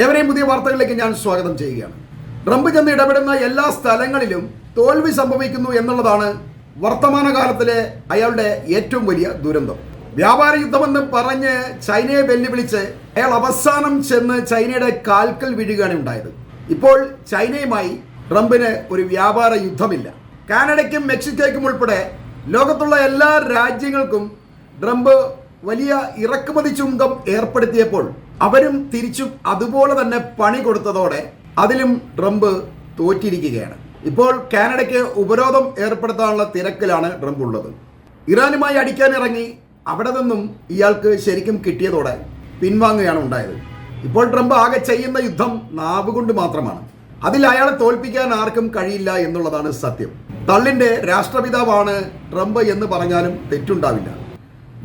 എവരെയും പുതിയ വാർത്തകളിലേക്ക് ഞാൻ സ്വാഗതം ചെയ്യുകയാണ്. ട്രംപ് ചെന്ന് ഇടപെടുന്ന എല്ലാ സ്ഥലങ്ങളിലും തോൽവി സംഭവിക്കുന്നു എന്നുള്ളതാണ് വർത്തമാനകാലത്തിലെ അയാളുടെ ഏറ്റവും വലിയ ദുരന്തം. വ്യാപാര യുദ്ധമെന്ന് പറഞ്ഞ് ചൈനയെ വെല്ലുവിളിച്ച് അയാൾ അവസാനം ചെന്ന് ചൈനയുടെ കാൽക്കൽ വീഴുകയാണ് ഉണ്ടായത്. ഇപ്പോൾ ചൈനയുമായി ട്രംപിന് ഒരു വ്യാപാര യുദ്ധമില്ല. കാനഡയ്ക്കും മെക്സിക്കോയ്ക്കും ഉൾപ്പെടെ ലോകത്തുള്ള എല്ലാ രാജ്യങ്ങൾക്കും ട്രംപ് വലിയ ഇറക്കുമതി ചുങ്കം ഏർപ്പെടുത്തിയപ്പോൾ അവരും തിരിച്ചും അതുപോലെ തന്നെ പണി കൊടുത്തതോടെ അതിലും ട്രംപ് തോറ്റിരിക്കുകയാണ്. ഇപ്പോൾ കാനഡയ്ക്ക് ഉപരോധം ഏർപ്പെടുത്താനുള്ള തിരക്കിലാണ് ട്രംപ് ഉള്ളത്. ഇറാനുമായി അടിക്കാനിറങ്ങി അവിടെ നിന്നും ഇയാൾക്ക് ശരിക്കും കിട്ടിയതോടെ പിൻവാങ്ങുകയാണ് ഉണ്ടായത്. ഇപ്പോൾ ട്രംപ് ആകെ ചെയ്യുന്ന യുദ്ധം നാവുകൊണ്ട് മാത്രമാണ്. അതിൽ അയാളെ തോൽപ്പിക്കാൻ ആർക്കും കഴിയില്ല എന്നുള്ളതാണ് സത്യം. തള്ളിൻ്റെ രാഷ്ട്രപിതാവാണ് ട്രംപ് എന്ന് പറഞ്ഞാലും തെറ്റുണ്ടാവില്ല.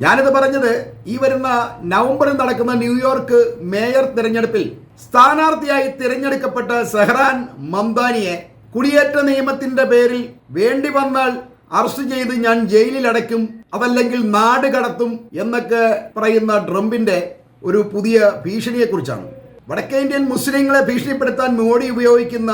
ഞാനിത് പറഞ്ഞത് ഈ വരുന്ന നവംബറിൽ നടക്കുന്ന ന്യൂയോർക്ക് മേയർ തിരഞ്ഞെടുപ്പിൽ സ്ഥാനാർത്ഥിയായി തിരഞ്ഞെടുക്കപ്പെട്ട സെഹ്റാൻ മംദാനിയെ കുടിയേറ്റ നിയമത്തിന്റെ പേരിൽ വേണ്ടി വന്നാൽ അറസ്റ്റ് ചെയ്ത് ഞാൻ ജയിലിൽ അടയ്ക്കും, അതല്ലെങ്കിൽ നാട് കടത്തും എന്നൊക്കെ പറയുന്ന ട്രംപിന്റെ ഒരു പുതിയ ഭീഷണിയെക്കുറിച്ചാണ്. വടക്കേ ഇന്ത്യൻ മുസ്ലിങ്ങളെ ഭീഷണിപ്പെടുത്താൻ മോഡി ഉപയോഗിക്കുന്ന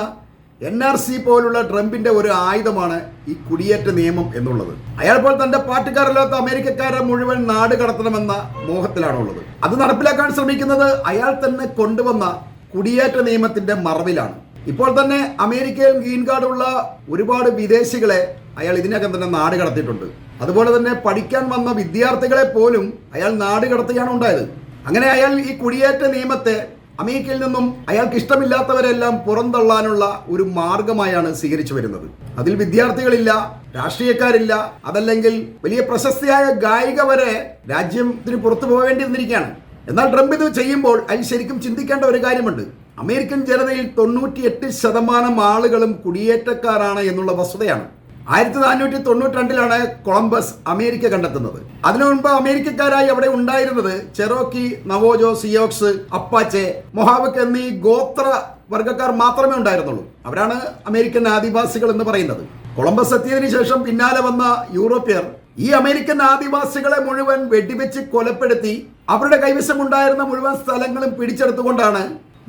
NRC പോലുള്ള ട്രംപിന്റെ ഒരു ആയുധമാണ് ഈ കുടിയേറ്റ നിയമം എന്നുള്ളത്. അയാൾ ഇപ്പോൾ തന്റെ പാർട്ടിക്കാരല്ലാത്ത അമേരിക്കക്കാരെ മുഴുവൻ നാട് കടത്തണമെന്ന മോഹത്തിലാണുള്ളത്. അത് നടപ്പിലാക്കാൻ ശ്രമിക്കുന്നത് അയാൾ തന്നെ കൊണ്ടുവന്ന കുടിയേറ്റ നിയമത്തിന്റെ മറവിലാണ്. ഇപ്പോൾ തന്നെ അമേരിക്കയിൽ ഗ്രീൻ കാർഡ് ഉള്ള ഒരുപാട് വിദേശികളെ അയാൾ ഇതിനകം തന്നെ നാട് കടത്തിയിട്ടുണ്ട്. അതുപോലെ തന്നെ പഠിക്കാൻ വന്ന വിദ്യാർത്ഥികളെ പോലും അയാൾ നാട് കടത്തുകയാണ് ഉണ്ടായത്. അങ്ങനെ അയാൾ ഈ കുടിയേറ്റ നിയമത്തെ അമേരിക്കയിൽ നിന്നും അയാൾക്ക് ഇഷ്ടമില്ലാത്തവരെല്ലാം പുറന്തള്ളാനുള്ള ഒരു മാർഗമായാണ് സ്വീകരിച്ചു വരുന്നത്. അതിൽ വിദ്യാർത്ഥികളില്ല, രാഷ്ട്രീയക്കാരില്ല, അതല്ലെങ്കിൽ വലിയ പ്രശസ്തിയായ ഗായിക വരെ രാജ്യത്തിന് പുറത്തു പോവേണ്ടി വന്നിരിക്കുകയാണ്. എന്നാൽ ട്രംപ് ഇത് ചെയ്യുമ്പോൾ അതിൽ ശരിക്കും ചിന്തിക്കേണ്ട ഒരു കാര്യമുണ്ട്. അമേരിക്കൻ ജനതയിൽ 98% ആളുകളും കുടിയേറ്റക്കാരാണ് എന്നുള്ള വസ്തുതയാണ്. 1492 കൊളംബസ് അമേരിക്ക കണ്ടെത്തുന്നത്. അതിനു മുൻപ് അമേരിക്കക്കാരായി അവിടെ ഉണ്ടായിരുന്നത് ചെറോക്കി, നവോജോ, സിയോക്സ്, അപ്പാച്ചെ, മൊഹാവക് എന്നീ ഗോത്ര വർഗ്ഗക്കാർ മാത്രമേ ഉണ്ടായിരുന്നുള്ളൂ. അവരാണ് അമേരിക്കൻ ആദിവാസികൾ എന്ന് പറയുന്നത്. കൊളംബസ് എത്തിയതിനു ശേഷം പിന്നാലെ വന്ന യൂറോപ്യർ ഈ അമേരിക്കൻ ആദിവാസികളെ മുഴുവൻ വെടിവെച്ച് കൊലപ്പെടുത്തി അവരുടെ കൈവശമുണ്ടായിരുന്ന മുഴുവൻ സ്ഥലങ്ങളും പിടിച്ചെടുത്തുകൊണ്ടാണ്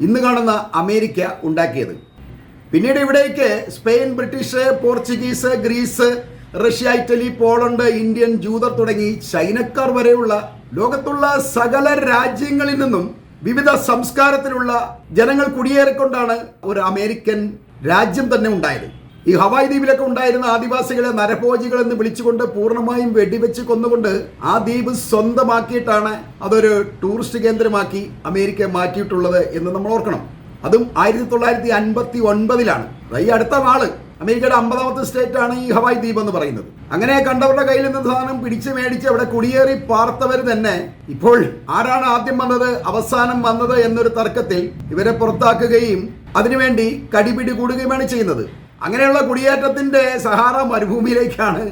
ഇന്ന് കാണുന്ന അമേരിക്ക ഉണ്ടാക്കിയത്. പിന്നീട് ഇവിടേക്ക് Spain, British, Portuguese, Greece, Russia, Italy, Poland, Indian, ജൂതർ തുടങ്ങി ചൈനക്കാർ വരെയുള്ള ലോകത്തുള്ള സകല രാജ്യങ്ങളിൽ നിന്നും വിവിധ സംസ്കാരത്തിലുള്ള ജനങ്ങൾ കുടിയേറിക്കൊണ്ടാണ് ഒരു അമേരിക്കൻ രാജ്യം തന്നെ ഉണ്ടായത്. ഈ ഹവായ് ദ്വീപിലൊക്കെ ഉണ്ടായിരുന്ന ആദിവാസികളെ നരഭോജികൾ എന്ന് വിളിച്ചുകൊണ്ട് പൂർണ്ണമായും വെടിവെച്ച് കൊന്നുകൊണ്ട് ആ ദ്വീപ് സ്വന്തമാക്കിയിട്ടാണ് അതൊരു ടൂറിസ്റ്റ് കേന്ദ്രമാക്കി അമേരിക്ക മാറ്റിയിട്ടുള്ളത് എന്ന് നമ്മൾ ഓർക്കണം. അതും 1959 ഈ അടുത്ത നാള് അമേരിക്കയുടെ 50ാമത്തെ സ്റ്റേറ്റ് ആണ് ഈ ഹവായ് ദ്വീപ് എന്ന് പറയുന്നത്. അങ്ങനെ കണ്ടവരുടെ കയ്യിൽ നിന്ന് സാധനം പിടിച്ചു മേടിച്ച് അവിടെ കുടിയേറി പാർത്തവർ തന്നെ ഇപ്പോൾ ആരാണ് ആദ്യം വന്നത് അവസാനം വന്നത് എന്നൊരു തർക്കത്തിൽ ഇവരെ പുറത്താക്കുകയും അതിനുവേണ്ടി കടിപിടി കൂടുകയുമാണ് ചെയ്യുന്നത്. അങ്ങനെയുള്ള കുടിയേറ്റത്തിന്റെ സഹാറ മരുഭൂമിയിലേക്കാണ്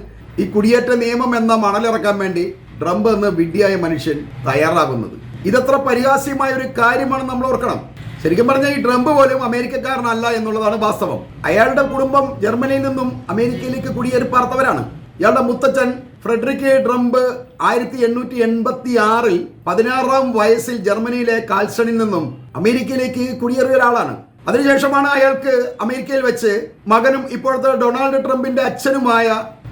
ഈ കുടിയേറ്റ നിയമം എന്ന മണലിറക്കാൻ വേണ്ടി ട്രംപ് എന്ന വിഡ്ഢിയായ മനുഷ്യൻ തയ്യാറാകുന്നത്. ഇതത്ര പരിഹാസ്യമായ ഒരു കാര്യമാണ് നമ്മൾ ഓർക്കണം. ശരിക്കും പറഞ്ഞാൽ ഈ ട്രംപ് പോലും അമേരിക്കക്കാരനല്ല എന്നുള്ളതാണ് വാസ്തവം. അയാളുടെ കുടുംബം ജർമ്മനിയിൽ നിന്നും അമേരിക്കയിലേക്ക് കുടിയേറി പാർത്തവരാണ്. ഇയാളുടെ മുത്തച്ഛൻ ഫ്രെഡറിക് ട്രംപ് 1886 16ാം വയസ്സിൽ ജർമ്മനിയിലെ കാൽസണിൽ നിന്നും അമേരിക്കയിലേക്ക് കുടിയേറിയ ഒരാളാണ്. അതിനുശേഷമാണ് അയാൾക്ക് അമേരിക്കയിൽ വെച്ച് മകനും ഇപ്പോഴത്തെ ഡൊണാൾഡ് ട്രംപിന്റെ അച്ഛനുമായ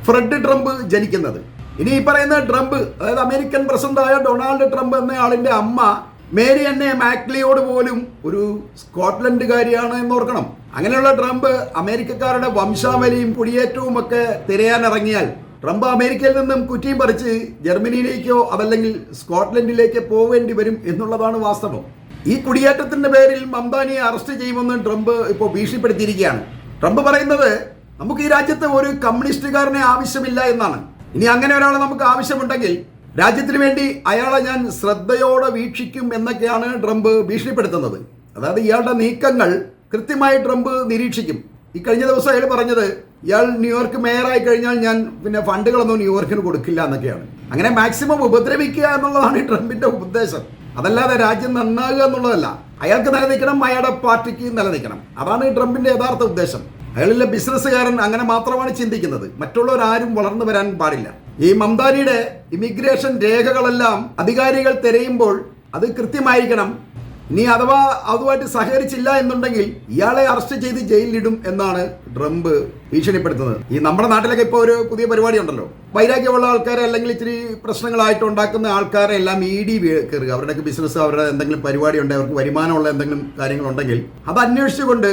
ഫ്രെഡ് ട്രംപ് ജനിക്കുന്നത്. ഇനി ഈ പറയുന്ന ട്രംപ്, അതായത് അമേരിക്കൻ പ്രസിഡന്റായ ഡൊണാൾഡ് ട്രംപ് എന്ന ആളിന്റെ അമ്മ മേരി എന്നെ മാക്ലിയോട് പോലും ഒരു സ്കോട്ട്ലൻഡുകാരിയാണ് എന്നോർക്കണം. അങ്ങനെയുള്ള ട്രംപ് അമേരിക്കക്കാരുടെ വംശാവലിയും കുടിയേറ്റവും ഒക്കെ തിരയാനിറങ്ങിയാൽ ട്രംപ് അമേരിക്കയിൽ നിന്നും കുറ്റിയും പറിച്ച് ജർമ്മനിയിലേക്കോ അതല്ലെങ്കിൽ സ്കോട്ട്ലൻഡിലേക്കോ പോവേണ്ടി വരും എന്നുള്ളതാണ് വാസ്തവം. ഈ കുടിയേറ്റത്തിന്റെ പേരിൽ മംദാനിയെ അറസ്റ്റ് ചെയ്യുമെന്ന് ട്രംപ് ഇപ്പോൾ ഭീഷണിപ്പെടുത്തിയിരിക്കുകയാണ്. ട്രംപ് പറയുന്നത് നമുക്ക് ഈ രാജ്യത്ത് ഒരു കമ്മ്യൂണിസ്റ്റുകാരനെ ആവശ്യമില്ല എന്നാണ്. ഇനി അങ്ങനെ ഒരാളെ നമുക്ക് ആവശ്യമുണ്ടെങ്കിൽ രാജ്യത്തിന് വേണ്ടി അയാളെ ഞാൻ ശ്രദ്ധയോടെ വീക്ഷിക്കും എന്നൊക്കെയാണ് ട്രംപ് ഭീഷണിപ്പെടുത്തുന്നത്. അതായത് ഇയാളുടെ നീക്കങ്ങൾ കൃത്യമായി ട്രംപ് നിരീക്ഷിക്കും. ഈ കഴിഞ്ഞ ദിവസം അയാൾ പറഞ്ഞത് ഇയാൾ ന്യൂയോർക്ക് മേയറായി കഴിഞ്ഞാൽ ഞാൻ പിന്നെ ഫണ്ടുകളൊന്നും ന്യൂയോർക്കിന് കൊടുക്കില്ല എന്നൊക്കെയാണ്. അങ്ങനെ മാക്സിമം ഉപദ്രവിക്കുക എന്നുള്ളതാണ് ഈ ട്രംപിന്റെ ഉദ്ദേശം. അതല്ലാതെ രാജ്യം നന്നാകുക എന്നുള്ളതല്ല. അയാൾക്ക് നിലനിൽക്കണം, അയാളുടെ പാർട്ടിക്ക് നിലനിൽക്കണം. അതാണ് ഈ ട്രംപിന്റെ യഥാർത്ഥ ഉദ്ദേശം. അയാളിലെ ബിസിനസ്സുകാരൻ അങ്ങനെ മാത്രമാണ് ചിന്തിക്കുന്നത്. മറ്റുള്ളവരാരും വളർന്നു വരാൻ പാടില്ല. ഈ മംദാനിയുടെ ഇമിഗ്രേഷൻ രേഖകളെല്ലാം അധികാരികൾ തിരയുമ്പോൾ അത് കൃത്യമായിരിക്കണം. ഇനി അഥവാ അതുമായിട്ട് സഹകരിച്ചില്ല എന്നുണ്ടെങ്കിൽ ഇയാളെ അറസ്റ്റ് ചെയ്ത് ജയിലിലിടും എന്നാണ് ട്രംപ് ഭീഷണിപ്പെടുത്തുന്നത്. ഈ നമ്മുടെ നാട്ടിലൊക്കെ ഇപ്പോൾ ഒരു പുതിയ പരിപാടി ഉണ്ടല്ലോ, വൈരാഗ്യമുള്ള ആൾക്കാരെ അല്ലെങ്കിൽ ഇച്ചിരി പ്രശ്നങ്ങളായിട്ട് ഉണ്ടാക്കുന്ന ആൾക്കാരെ എല്ലാം ED കയറുക. അവരുടെയൊക്കെ ബിസിനസ്, അവരുടെ എന്തെങ്കിലും പരിപാടി ഉണ്ടെങ്കിൽ, അവർക്ക് വരുമാനമുള്ള എന്തെങ്കിലും കാര്യങ്ങളുണ്ടെങ്കിൽ അത് അന്വേഷിച്ചുകൊണ്ട്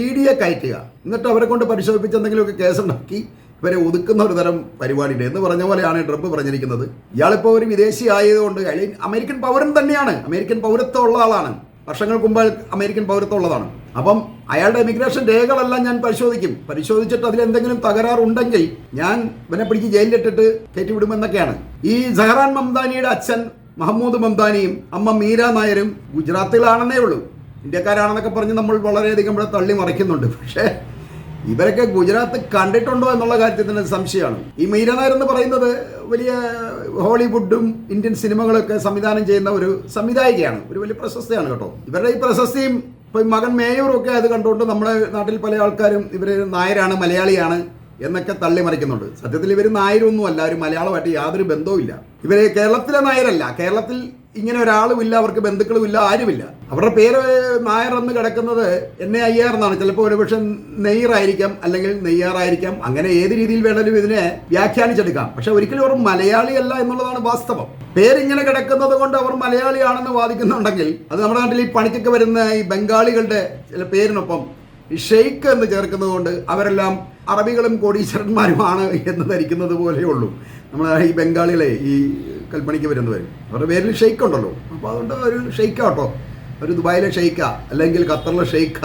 ED കയറ്റുക. എന്നിട്ട് അവരെ കൊണ്ട് പരിശോധിപ്പിച്ച് എന്തെങ്കിലുമൊക്കെ കേസുണ്ടാക്കി ഇവരെ ഒതുക്കുന്ന ഒരു തരം പരിപാടിയുണ്ട് എന്ന് പറഞ്ഞ പോലെയാണ് ട്രംപ് പറഞ്ഞിരിക്കുന്നത്. ഇയാളിപ്പോൾ ഒരു വിദേശി ആയതുകൊണ്ട് അമേരിക്കൻ പൗരൻ തന്നെയാണ്, അമേരിക്കൻ പൗരത്വം ഉള്ള ആളാണ്, വർഷങ്ങൾക്ക് മുമ്പ് അമേരിക്കൻ പൗരത്വം ഉള്ളതാണ്. അപ്പം അയാളുടെ ഇമിഗ്രേഷൻ രേഖകളെല്ലാം ഞാൻ പരിശോധിച്ചിട്ട് അതിലെന്തെങ്കിലും തകരാറുണ്ടെങ്കിൽ ഞാൻ ഇവനെ പിടിച്ച് ജയിലിലിട്ടിട്ട് കയറ്റിവിടുമെന്നൊക്കെയാണ്. ഈ സഹറാൻ മംദാനിയുടെ അച്ഛൻ മഹമ്മൂദ് മംദാനിയും അമ്മ മീര നായരും ഗുജറാത്തിലാണെന്നേ ഉള്ളൂ. ഇന്ത്യക്കാരാണെന്നൊക്കെ പറഞ്ഞ് നമ്മൾ വളരെയധികം ഇവിടെ തള്ളി മറിക്കുന്നുണ്ട്. പക്ഷേ ഇവരൊക്കെ ഗുജറാത്ത് കണ്ടിട്ടുണ്ടോ എന്നുള്ള കാര്യത്തിൽ തന്നെ സംശയമാണ്. ഈ മീര നായർ എന്ന് പറയുന്നത് വലിയ ഹോളിവുഡും ഇന്ത്യൻ സിനിമകളൊക്കെ സംവിധാനം ചെയ്യുന്ന ഒരു സംവിധായികയാണ്, ഒരു വലിയ പ്രശസ്തയാണ് കേട്ടോ. ഇവരുടെ ഈ പ്രശസ്തിയും ഇപ്പം മകൻ മേയൂറും ഒക്കെ അത് കണ്ടുകൊണ്ട് നമ്മുടെ നാട്ടിൽ പല ആൾക്കാരും ഇവർ നായരാണ്, മലയാളിയാണ് എന്നൊക്കെ തള്ളിമറിക്കുന്നുണ്ട്. സത്യത്തിൽ ഇവർ നായരൊന്നുമല്ല, ഒരു മലയാളമായിട്ട് യാതൊരു ബന്ധവുമില്ല. ഇവർ കേരളത്തിലെ നായരല്ല, കേരളത്തിൽ ഇങ്ങനെ ഒരാളുമില്ല, അവർക്ക് ബന്ധുക്കളുമില്ല, ആരുമില്ല. അവരുടെ പേര് നായർ എന്ന് കിടക്കുന്നത് NAIR എന്നാണ്. ചിലപ്പോൾ ഒരുപക്ഷെ നെയ്യറായിരിക്കാം, അല്ലെങ്കിൽ നെയ്യാറായിരിക്കാം, അങ്ങനെ ഏത് രീതിയിൽ വേണമെങ്കിലും ഇതിനെ വ്യാഖ്യാനിച്ചെടുക്കാം. പക്ഷെ ഒരിക്കലും അവർ മലയാളിയല്ല എന്നുള്ളതാണ് വാസ്തവം. പേരിങ്ങനെ കിടക്കുന്നത് കൊണ്ട് അവർ മലയാളിയാണെന്ന് വാദിക്കുന്നുണ്ടെങ്കിൽ അത് നമ്മുടെ നാട്ടിൽ ഈ പണിക്കൊക്കെ വരുന്ന ഈ ബംഗാളികളുടെ ചില പേരിനൊപ്പം ഈ ഷെയ്ഖ് എന്ന് ചേർക്കുന്നത് കൊണ്ട് അവരെല്ലാം അറബികളും കോടീശ്വരന്മാരുമാണ് എന്ന് ധരിക്കുന്നത് പോലെയുള്ളൂ. നമ്മൾ ഈ ബംഗാളികളെ ഈ കൽപ്പണിക്ക് വരുന്നവരും അവരുടെ പേരിൽ ഷെയ്ഖ് ഉണ്ടല്ലോ, അപ്പോൾ അതുകൊണ്ട് ഒരു ഷെയ്ഖാട്ടോ, ഒരു ദുബായിലെ ഷെയ്ഖ അല്ലെങ്കിൽ ഖത്തറിലെ ഷെയ്ഖ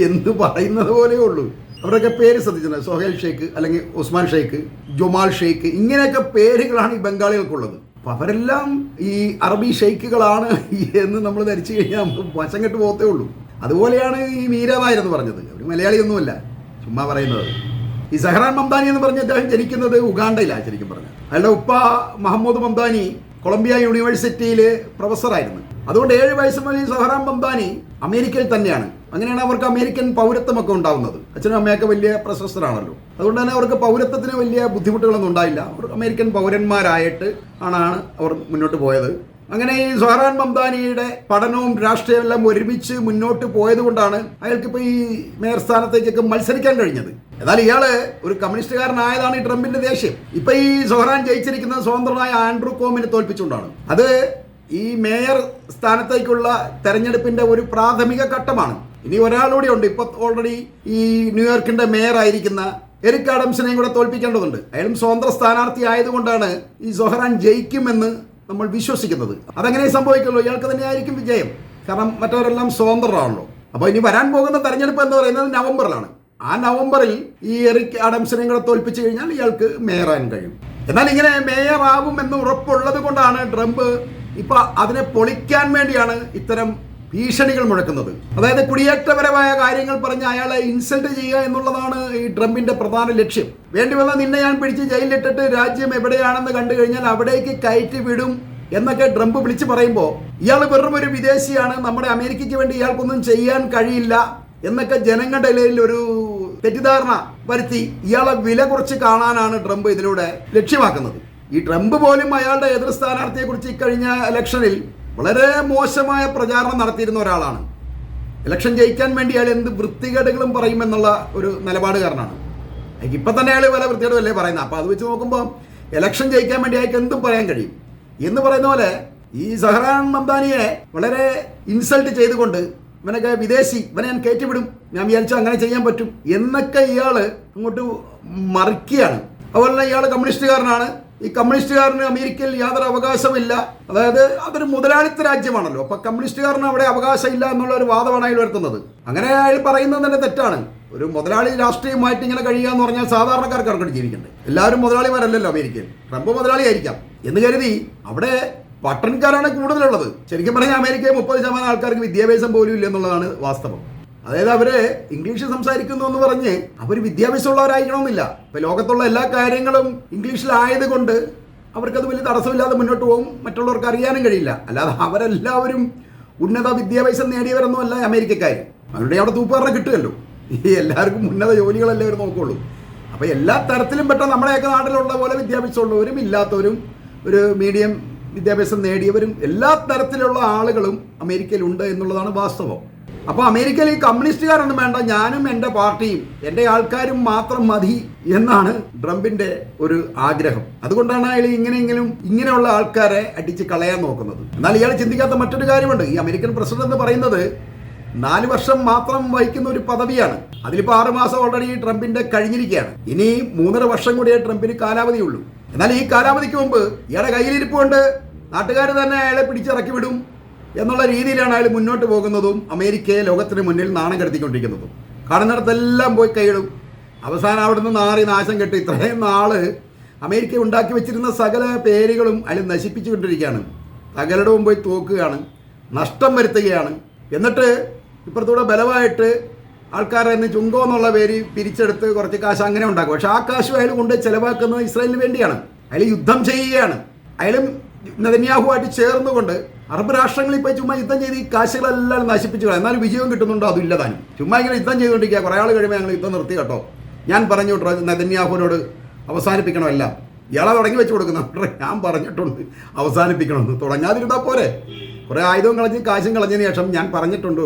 എന്ന് പറയുന്നത് പോലെയേ ഉള്ളൂ. അവരൊക്കെ പേര് ശ്രദ്ധിച്ചിട്ടുണ്ട്, സൊഹേൽ ഷെയ്ഖ് അല്ലെങ്കിൽ ഉസ്മാൻ ഷെയ്ഖ്, ജുമാൽ ഷെയ്ഖ്, ഇങ്ങനെയൊക്കെ പേരുകളാണ് ഈ ബംഗാളികൾക്കുള്ളത്. അപ്പോൾ അവരെല്ലാം ഈ അറബി ഷെയ്ഖുകളാണ് എന്ന് നമ്മൾ ധരിച്ചു കഴിഞ്ഞാൽ വശം കെട്ട് പോകത്തേ ഉള്ളൂ. അതുപോലെയാണ് ഈ മീര നായർ എന്ന് പറഞ്ഞത്, അവർ മലയാളിയൊന്നുമല്ല, ചുമ്മാ പറയുന്നത്. ഈ സഹറാൻ മംദാനി എന്ന് പറഞ്ഞ അദ്ദേഹം ജനിക്കുന്നത് ഉഗാണ്ടയിലാണ്. ശരിക്കും പറഞ്ഞാൽ അയാളുടെ ഉപ്പ മഹമ്മൂദ് മംദാനി കൊളംബിയ യൂണിവേഴ്സിറ്റിയിൽ പ്രൊഫസറായിരുന്നു. അതുകൊണ്ട് 7 വയസ്സ് മുതൽ ഈ സഹറാൻ മംദാനി അമേരിക്കയിൽ തന്നെയാണ്. അങ്ങനെയാണ് അവർക്ക് അമേരിക്കൻ പൗരത്വമൊക്കെ ഉണ്ടാവുന്നത്. അച്ഛനും അമ്മയൊക്കെ വലിയ പ്രശസ്തരാണല്ലോ, അതുകൊണ്ട് തന്നെ അവർക്ക് പൗരത്വത്തിന് വലിയ ബുദ്ധിമുട്ടുകളൊന്നും ഉണ്ടായില്ല. അവർ അമേരിക്കൻ പൗരന്മാരായിട്ട് ആണ് അവർ മുന്നോട്ട് പോയത്. അങ്ങനെ ഈ സഹറാൻ മംദാനിയുടെ പഠനവും രാഷ്ട്രീയവും എല്ലാം ഒരുമിച്ച് മുന്നോട്ട് പോയത് കൊണ്ടാണ് അയാൾക്കിപ്പോൾ ഈ മേയർ സ്ഥാനത്തേക്കൊക്കെ മത്സരിക്കാൻ കഴിഞ്ഞത്. എന്നാൽ ഇയാള് ഒരു കമ്മ്യൂണിസ്റ്റുകാരനായതാണ് ഈ ട്രംപിന്റെ ദേഷ്യം. ഇപ്പൊ ഈ സഹറാൻ ജയിച്ചിരിക്കുന്നത് സ്വതന്ത്രനായ ആൻഡ്രൂ കോമിനെ തോൽപ്പിച്ചുകൊണ്ടാണ്. അത് ഈ മേയർ സ്ഥാനത്തേക്കുള്ള തെരഞ്ഞെടുപ്പിന്റെ ഒരു പ്രാഥമിക ഘട്ടമാണ്. ഇനി ഒരാളുകൂടി ഉണ്ട്. ഇപ്പൊ ഓൾറെഡി ഈ ന്യൂയോർക്കിന്റെ മേയർ ആയിരിക്കുന്ന എറിക് ആഡംസിനെയും കൂടെ തോൽപ്പിക്കേണ്ടതുണ്ട്. അയാളും സ്വതന്ത്ര സ്ഥാനാർത്ഥി ആയതുകൊണ്ടാണ് ഈ സഹറാൻ ജയിക്കുമെന്ന് നമ്മൾ വിശ്വസിക്കുന്നത്. അതങ്ങനെ സംഭവിക്കുള്ളൂ, ഇയാൾക്ക് തന്നെയായിരിക്കും വിജയം. കാരണം മറ്റവരെല്ലാം സ്വതന്ത്രരാണല്ലോ. അപ്പോൾ ഇനി വരാൻ പോകുന്ന തെരഞ്ഞെടുപ്പ് എന്ന് പറയുന്നത് നവംബറിലാണ്. ആ നവംബറിൽ ഈ എറിക് ആഡംസിനെയും കൂടെ തോൽപ്പിച്ചു കഴിഞ്ഞാൽ ഇയാൾക്ക് മേയറാൻ കഴിയും. എന്നാൽ ഇങ്ങനെ മേയർ ആവും എന്ന് ഉറപ്പുള്ളത് കൊണ്ടാണ് ട്രംപ് ഇപ്പൊ അതിനെ പൊളിക്കാൻ വേണ്ടിയാണ് ഇത്തരം ഭീഷണികൾ മുഴക്കുന്നത്. അതായത് കുടിയേറ്റപരമായ കാര്യങ്ങൾ പറഞ്ഞ് അയാളെ ഇൻസൾട്ട് ചെയ്യുക എന്നുള്ളതാണ് ഈ ട്രംപിന്റെ പ്രധാന ലക്ഷ്യം. വേണ്ടി വന്നാൽ നിന്നെ ഞാൻ പിടിച്ച് ജയിലിലിട്ടിട്ട് രാജ്യം എവിടെയാണെന്ന് കണ്ടു കഴിഞ്ഞാൽ അവിടേക്ക് കയറ്റി വിടും എന്നൊക്കെ ട്രംപ് വിളിച്ചു പറയുമ്പോൾ ഇയാൾ വെറും ഒരു വിദേശിയാണ്, നമ്മുടെ അമേരിക്കയ്ക്ക് വേണ്ടി ഇയാൾക്കൊന്നും ചെയ്യാൻ കഴിയില്ല എന്നൊക്കെ ജനങ്ങളുടെ ഇടയിൽ ഒരു തെറ്റിദ്ധാരണ വരുത്തി ഇയാളെ വില കുറച്ച് കാണാനാണ് ട്രംപ് ഇതിലൂടെ ലക്ഷ്യമാക്കുന്നത്. ഈ ട്രംപ് പോലും അയാളുടെ എതിർ സ്ഥാനാർത്ഥിയെ കുറിച്ച് ഇക്കഴിഞ്ഞ ഇലക്ഷനിൽ വളരെ മോശമായ പ്രചാരണം നടത്തിയിരുന്ന ഒരാളാണ്. ഇലക്ഷൻ ജയിക്കാൻ വേണ്ടി അയാൾ എന്ത് വൃത്തികേടുകളും പറയുമെന്നുള്ള ഒരു നിലപാടുകാരനാണ്. ഇപ്പം തന്നെ അയാൾ പല വൃത്തികേടുമല്ലേ പറയുന്നത്. അപ്പോൾ അത് വെച്ച് നോക്കുമ്പോൾ ഇലക്ഷൻ ജയിക്കാൻ വേണ്ടി അയാൾക്ക് എന്തും പറയാൻ കഴിയും എന്ന് പറയുന്ന പോലെ ഈ സഹറാൻ മംദാനിയെ വളരെ ഇൻസൾട്ട് ചെയ്തുകൊണ്ട് ഇവനൊക്കെ വിദേശി, ഇവനെ ഞാൻ കയറ്റിവിടും, ഞാൻ വിചാരിച്ചു അങ്ങനെ ചെയ്യാൻ പറ്റും എന്നൊക്കെ ഇയാൾ അങ്ങോട്ട് മറിക്കുകയാണ്. അതുപോലെ തന്നെ ഇയാൾ കമ്മ്യൂണിസ്റ്റുകാരനാണ്. ഈ കമ്മ്യൂണിസ്റ്റുകാരന് അമേരിക്കയിൽ യാതൊരു അവകാശമില്ല. അതായത് അതൊരു മുതലാളിത്ത രാജ്യമാണല്ലോ, അപ്പൊ കമ്മ്യൂണിസ്റ്റുകാരന് അവിടെ അവകാശമില്ല എന്നുള്ള ഒരു വാദമാണ് അയാൾ വരുത്തുന്നത്. അങ്ങനെ അയാൾ പറയുന്നത് തന്നെ തെറ്റാണ്. ഒരു മുതലാളി രാഷ്ട്രീയമായിട്ട് ഇങ്ങനെ കഴിയുക എന്ന് പറഞ്ഞാൽ സാധാരണക്കാർക്ക് അങ്ങോട്ട് ജീവിക്കണ്ടേ. എല്ലാവരും മുതലാളിമാരല്ലല്ലോ അമേരിക്കയിൽ. ട്രംപ് മുതലാളി ആയിരിക്കാം എന്ന് കരുതി അവിടെ പട്ടണക്കാരാണ് കൂടുതലുള്ളത്. ശരിക്കും പറഞ്ഞാൽ അമേരിക്കയിൽ 30% ആൾക്കാർക്ക് വിദ്യാഭ്യാസം പോലും ഇല്ല എന്നുള്ളതാണ് വാസ്തവം. അതായത് അവര് ഇംഗ്ലീഷ് സംസാരിക്കുന്നു എന്ന് പറഞ്ഞ് അവർ വിദ്യാഭ്യാസമുള്ളവരായിരിക്കണമെന്നില്ല. ഇപ്പൊ ലോകത്തുള്ള എല്ലാ കാര്യങ്ങളും ഇംഗ്ലീഷിലായതുകൊണ്ട് അവർക്കത് വലിയ തടസ്സമില്ലാതെ മുന്നോട്ട് പോകും, മറ്റുള്ളവർക്ക് അറിയാനും കഴിയില്ല. അല്ലാതെ അവരെല്ലാവരും ഉന്നത വിദ്യാഭ്യാസം നേടിയവരൊന്നും അല്ല അമേരിക്കക്കാർ. അവരുടെ അവിടെ തൂപ്പുകാരനെ കിട്ടുമല്ലോ. ഈ എല്ലാവർക്കും ഉന്നത ജോലികളല്ലേ അവർ നോക്കുള്ളൂ. അപ്പോൾ എല്ലാ തരത്തിലും പെട്ട നമ്മുടെയൊക്കെ നാട്ടിലുള്ള പോലെ വിദ്യാഭ്യാസമുള്ളവരും ഇല്ലാത്തവരും ഒരു മീഡിയം വിദ്യാഭ്യാസം നേടിയവരും എല്ലാ തരത്തിലുള്ള ആളുകളും അമേരിക്കയിലുണ്ട് എന്നുള്ളതാണ് വാസ്തവം. അപ്പോൾ അമേരിക്കയിൽ ഈ കമ്മ്യൂണിസ്റ്റുകാരൊന്നും വേണ്ട, ഞാനും എൻ്റെ പാർട്ടിയും എൻ്റെ ആൾക്കാരും മാത്രം മതി എന്നാണ് ട്രംപിൻ്റെ ഒരു ആഗ്രഹം. അതുകൊണ്ടാണ് അയാൾ ഇങ്ങനെയുള്ള ആൾക്കാരെ അടിച്ച് കളയാൻ നോക്കുന്നത്. എന്നാൽ ഇയാൾ ചിന്തിക്കാത്ത മറ്റൊരു കാര്യമുണ്ട്. ഈ അമേരിക്കൻ പ്രസിഡന്റ് എന്ന് പറയുന്നത് 4 വർഷം മാത്രം വഹിക്കുന്ന ഒരു പദവിയാണ്. അതിലിപ്പോൾ 6 മാസം ഓൾറെഡി ട്രംപിന്റെ കഴിഞ്ഞിരിക്കുകയാണ്. ഇനി 3.5 വർഷം കൂടിയേ ട്രംപിന് കാലാവധിയുള്ളൂ. എന്നാൽ ഈ കാലാവധിക്ക് മുമ്പ് ഇയാളുടെ കയ്യിലിരിപ്പ് കൊണ്ട് നാട്ടുകാർ തന്നെ അയാളെ പിടിച്ചിറക്കി വിടും എന്നുള്ള രീതിയിലാണ് അയാൾ മുന്നോട്ട് പോകുന്നതും അമേരിക്കയെ ലോകത്തിന് മുന്നിൽ നാണം കെടുത്തിക്കൊണ്ടിരിക്കുന്നതും. കാണുന്നിടത്തെല്ലാം പോയി കൈയിടും. അവസാനം അവിടുന്ന് നാറി നാശം കെട്ടി ഇത്രയും നാള് അമേരിക്ക ഉണ്ടാക്കി വെച്ചിരുന്ന സകല പേരുകളും അയാൾ നശിപ്പിച്ചുകൊണ്ടിരിക്കുകയാണ്. സകലയിടവും പോയി തോക്കുകയാണ്, നഷ്ടം വരുത്തുകയാണ്. എന്നിട്ട് ഇപ്പുറത്തൂടെ ബലമായിട്ട് ആൾക്കാരെ നിന്ന് ചുങ്കോ എന്നുള്ള പേര് പിരിച്ചെടുത്ത് കുറച്ച് കാശ് അങ്ങനെ ഉണ്ടാക്കും. പക്ഷെ ആ കാശ് അയാൾ കൊണ്ട് ചെലവാക്കുന്നത് ഇസ്രായേലിന് വേണ്ടിയാണ്. അയാൾ യുദ്ധം ചെയ്യുകയാണ്. അയാളും നെതന്യാഹുവായിട്ട് ചേർന്നുകൊണ്ട് അറബ് രാഷ്ട്രങ്ങളിൽ പോയി ചുമ്മാ യുദ്ധം ചെയ്ത് ഈ കാശുകളെല്ലാം നശിപ്പിച്ചു കളയാം. എന്നാലും വിജയം കിട്ടുന്നുണ്ടോ? അതില്ല താനും. ചുമ്മാ ഇങ്ങനെ യുദ്ധം ചെയ്തുകൊണ്ടിരിക്കുക. കുറേ ആൾ കഴിയുമ്പോൾ ഞങ്ങൾ യുദ്ധം നിർത്തി കേട്ടോ, ഞാൻ പറഞ്ഞു നെതന്യാഹുവിനോട് അവസാനിപ്പിക്കണമല്ല. ഇയാളെ തുടങ്ങി വെച്ച് കൊടുക്കുന്ന ഞാൻ പറഞ്ഞിട്ടുണ്ട് അവസാനിപ്പിക്കണമെന്ന്. തുടങ്ങാതിരുന്നാൽ പോരെ. കുറേ ആയുധവും കളഞ്ഞ് കാശും കളഞ്ഞതിന് ശേഷം ഞാൻ പറഞ്ഞിട്ടുണ്ട്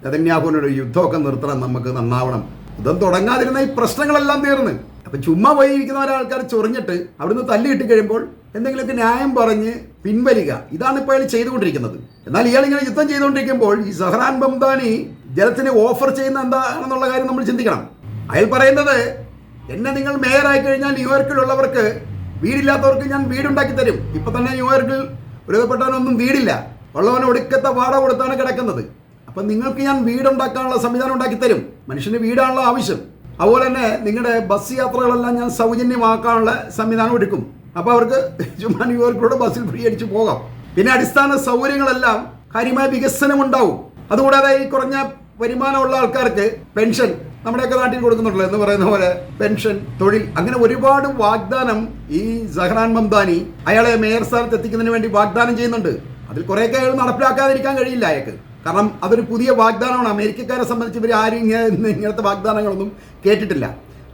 നെതന്യാഹുവിനോട് യുദ്ധമൊക്കെ നിർത്തണം, നമുക്ക് നന്നാവണം. യുദ്ധം തുടങ്ങാതിരുന്ന ഈ പ്രശ്നങ്ങളെല്ലാം തീർന്ന്. അപ്പം ചുമ്മാ പോയി ഇരിക്കുന്ന ഒരാൾക്കാർ ചൊറിഞ്ഞിട്ട് അവിടുന്ന് തല്ലി കിട്ടി കഴിയുമ്പോൾ എന്തെങ്കിലുമൊക്കെ ന്യായം പറഞ്ഞ് പിൻവലിക്കുക. ഇതാണ് ഇപ്പോൾ അയാൾ ചെയ്തുകൊണ്ടിരിക്കുന്നത്. എന്നാൽ ഇയാൾ ഇങ്ങനെ യുദ്ധം ചെയ്തുകൊണ്ടിരിക്കുമ്പോൾ ഈ സഹ്റാൻ മംദാനി ജലത്തിന് ഓഫർ ചെയ്യുന്ന എന്താണെന്നുള്ള കാര്യം നമ്മൾ ചിന്തിക്കണം. അയാൾ പറയുന്നത്, എന്നെ നിങ്ങൾ മേയറായി കഴിഞ്ഞാൽ ന്യൂയോർക്കിലുള്ളവർക്ക്, വീടില്ലാത്തവർക്ക് ഞാൻ വീടുണ്ടാക്കി തരും. ഇപ്പം തന്നെ ന്യൂയോർക്കിൽ ഒരുപ്പെട്ടവനൊന്നും വീടില്ല, ഉള്ളവന് ഒടുക്കത്തെ വാടക കൊടുത്താണ് കിടക്കുന്നത്. അപ്പം നിങ്ങൾക്ക് ഞാൻ വീടുണ്ടാക്കാനുള്ള സംവിധാനം ഉണ്ടാക്കി തരും. മനുഷ്യന് വീടാണല്ലോ ആവശ്യം. അതുപോലെ തന്നെ നിങ്ങളുടെ ബസ് യാത്രകളെല്ലാം ഞാൻ സൗജന്യമാക്കാനുള്ള സംവിധാനം എടുക്കും. അപ്പോൾ അവർക്ക് ചുമ്മാ ന്യൂയോർക്കിലൂടെ ബസ്സിൽ ഫ്രീ അടിച്ച് പോകാം. പിന്നെ അടിസ്ഥാന സൗകര്യങ്ങളെല്ലാം കാര്യമായ വികസനം ഉണ്ടാവും. അതുകൂടാതെ ഈ കുറഞ്ഞ വരുമാനമുള്ള ആൾക്കാർക്ക് പെൻഷൻ നമ്മുടെയൊക്കെ നാട്ടിൽ കൊടുക്കുന്നുണ്ടല്ലോ എന്ന് പറയുന്ന പോലെ പെൻഷൻ, തൊഴിൽ, അങ്ങനെ ഒരുപാട് വാഗ്ദാനം ഈ സഹ്റാൻ മംദാനി അയാളെ മേയർ സ്ഥാനത്ത് എത്തിക്കുന്നതിന് വേണ്ടി വാഗ്ദാനം ചെയ്യുന്നുണ്ട്. അതിൽ കുറേയൊക്കെ അയാൾ നടപ്പിലാക്കാതിരിക്കാൻ കഴിയില്ല അയാൾക്ക്. കാരണം അതൊരു പുതിയ വാഗ്ദാനമാണ്. അമേരിക്കക്കാരെ സംബന്ധിച്ച് ഇവർ ആരും ഇങ്ങനത്തെ വാഗ്ദാനങ്ങളൊന്നും കേട്ടിട്ടില്ല.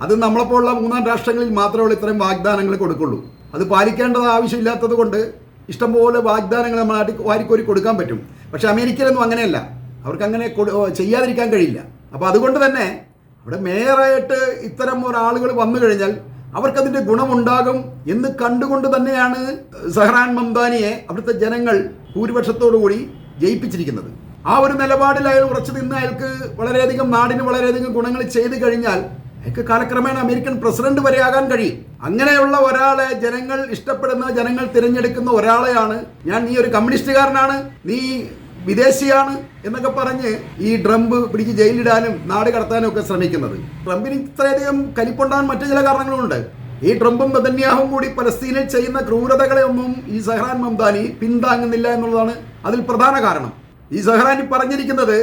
അത് നമ്മളെപ്പോലുള്ള 3 രാഷ്ട്രങ്ങളിൽ മാത്രമേ ഇത്രയും വാഗ്ദാനങ്ങൾ കൊടുക്കുള്ളൂ. അത് പാലിക്കേണ്ടത് ആവശ്യമില്ലാത്തത് കൊണ്ട് ഇഷ്ടംപോലെ വാഗ്ദാനങ്ങൾ നമ്മൾ വാരിക്കോരി കൊടുക്കാൻ പറ്റും. പക്ഷേ അമേരിക്കയിലൊന്നും അങ്ങനെയല്ല. അവർക്ക് അങ്ങനെ ചെയ്യാതിരിക്കാൻ കഴിയില്ല. അപ്പോൾ അതുകൊണ്ട് തന്നെ അവിടെ മേയറായിട്ട് ഇത്തരം ഒരാളുകൾ വന്നു കഴിഞ്ഞാൽ അവർക്കതിൻ്റെ ഗുണമുണ്ടാകും എന്ന് കണ്ടുകൊണ്ട് തന്നെയാണ് സഹ്റാൻ മംദാനിയെ അവിടുത്തെ ജനങ്ങൾ ഭൂരിപക്ഷത്തോടു കൂടി ജയിപ്പിച്ചിരിക്കുന്നത്. ആ ഒരു നിലപാടിൽ അയാൾ ഉറച്ചു നിന്ന് അയാൾക്ക് വളരെയധികം നാടിന് വളരെയധികം ഗുണങ്ങൾ ചെയ്തു കഴിഞ്ഞാൽ അയാൾക്ക് കാലക്രമേണ അമേരിക്കൻ പ്രസിഡന്റ് വരെ ആകാൻ കഴിയും. അങ്ങനെയുള്ള ഒരാളെ ജനങ്ങൾ ഇഷ്ടപ്പെടുന്ന, ജനങ്ങൾ തിരഞ്ഞെടുക്കുന്ന ഒരാളെയാണ് നീ ഒരു കമ്മ്യൂണിസ്റ്റുകാരനാണ്, നീ വിദേശിയാണ് എന്നൊക്കെ പറഞ്ഞ് ഈ ട്രംപ് പിടിച്ച് ജയിലിടാനും നാട് കടത്താനും ഒക്കെ ശ്രമിക്കുന്നത്. ട്രംപിന് ഇത്രയധികം കലിപ്പുണ്ടാകാൻ മറ്റു ചില കാരണങ്ങളുണ്ട്. ഈ ട്രംപും നെതന്യാഹുവും കൂടി പലസ്തീനിൽ ചെയ്യുന്ന ക്രൂരതകളെ ഒന്നും ഈ സഹ്റാൻ മംദാനി പിന്താങ്ങുന്നില്ല എന്നുള്ളതാണ് അതിൽ പ്രധാന കാരണം. ഈ സഹ്റാൻ പറഞ്ഞിരിക്കുന്നത്,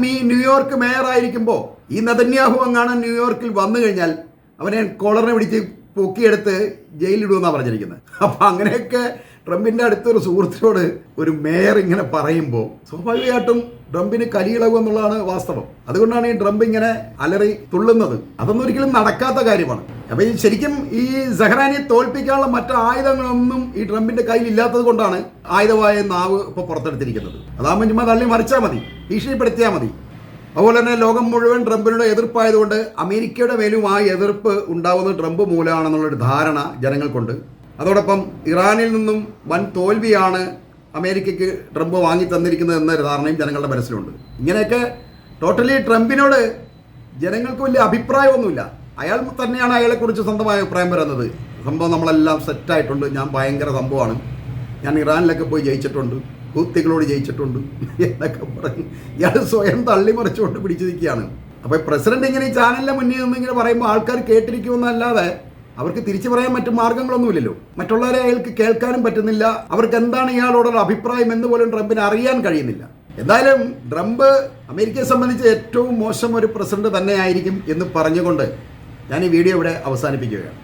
നീ ന്യൂയോർക്ക് മേയറായിരിക്കുമ്പോൾ ഈ നെതന്യാഹു അങ്ങാണ് ന്യൂയോർക്കിൽ വന്നു കഴിഞ്ഞാൽ അവനെ കോളറിനെ പിടിച്ച് പൊക്കിയെടുത്ത് ജയിലിടുമെന്നാണ് പറഞ്ഞിരിക്കുന്നത്. അപ്പം അങ്ങനെയൊക്കെ ട്രംപിൻ്റെ അടുത്തൊരു സുഹൃത്തിനോട് ഒരു മേയർ ഇങ്ങനെ പറയുമ്പോൾ സ്വാഭാവികമായിട്ടും ട്രംപിന് കലിയിളകും എന്നുള്ളതാണ് വാസ്തവം. അതുകൊണ്ടാണ് ഈ ട്രംപ് ഇങ്ങനെ അലറി തുള്ളുന്നത്. അതൊന്നും ഒരിക്കലും നടക്കാത്ത കാര്യമാണ്. അപ്പം ഈ ശരിക്കും ഈ സഹ്റാനെ തോൽപ്പിക്കാനുള്ള മറ്റു ആയുധങ്ങളൊന്നും ഈ ട്രംപിന്റെ കയ്യിൽ ഇല്ലാത്തത് കൊണ്ടാണ് ആയുധമായ നാവ് ഇപ്പോൾ പുറത്തെടുത്തിരിക്കുന്നത്. അതാകുമ്പോൾ ചുമ്മാ തള്ളി മറിച്ചാൽ മതി, ഭീഷണിപ്പെടുത്തിയാൽ മതി. അതുപോലെ തന്നെ ലോകം മുഴുവൻ ട്രംപിനോട് എതിർപ്പായതുകൊണ്ട് അമേരിക്കയുടെ മേലും ആ എതിർപ്പ് ഉണ്ടാവുന്നത് ട്രംപ് മൂലമാണെന്നുള്ളൊരു ധാരണ ജനങ്ങൾക്കുണ്ട്. അതോടൊപ്പം ഇറാനിൽ നിന്നും വൻ തോൽവിയാണ് അമേരിക്കയ്ക്ക് ട്രംപ് വാങ്ങി തന്നിരിക്കുന്നത് എന്നൊരു ധാരണയും ജനങ്ങളുടെ മനസ്സിലുണ്ട്. ഇങ്ങനെയൊക്കെ ടോട്ടലി ട്രംപിനോട് ജനങ്ങൾക്ക് വലിയ അഭിപ്രായമൊന്നുമില്ല. അയാൾ തന്നെയാണ് അയാളെക്കുറിച്ച് സ്വന്തമായ അഭിപ്രായം പറയുന്നത്. സംഭവം നമ്മളെല്ലാം സെറ്റായിട്ടുണ്ട്, ഞാൻ ഭയങ്കര സംഭവമാണ്, ഞാൻ ഇറാനിലൊക്കെ പോയി ജയിച്ചിട്ടുണ്ട്, ഹൂത്തികളോട് ജയിച്ചിട്ടുണ്ട് എന്നൊക്കെ പറഞ്ഞ് ഇയാൾ സ്വയം തള്ളിമറിച്ചുകൊണ്ട് പിടിച്ചു നിൽക്കുകയാണ്. അപ്പോൾ പ്രസിഡന്റ് ഇങ്ങനെ ഈ ചാനലിൻ്റെ മുന്നിൽ നിന്ന് ഇങ്ങനെ പറയുമ്പോൾ ആൾക്കാർ കേട്ടിരിക്കുമെന്നല്ലാതെ അവർക്ക് തിരിച്ചു പറയാൻ മറ്റു മാർഗങ്ങളൊന്നുമില്ലല്ലോ. മറ്റുള്ളവരെ അയാൾക്ക് കേൾക്കാനും പറ്റുന്നില്ല. അവർക്ക് എന്താണ് ഇയാളോടുള്ള അഭിപ്രായം എന്ന് പോലും ട്രംപിന് അറിയാൻ കഴിയുന്നില്ല. എന്തായാലും ട്രംപ് അമേരിക്കയെ സംബന്ധിച്ച് ഏറ്റവും മോശം ഒരു പ്രസിഡന്റ് തന്നെയായിരിക്കും എന്ന് പറഞ്ഞുകൊണ്ട് ഞാൻ ഈ വീഡിയോ ഇവിടെ അവസാനിപ്പിക്കുകയാണ്.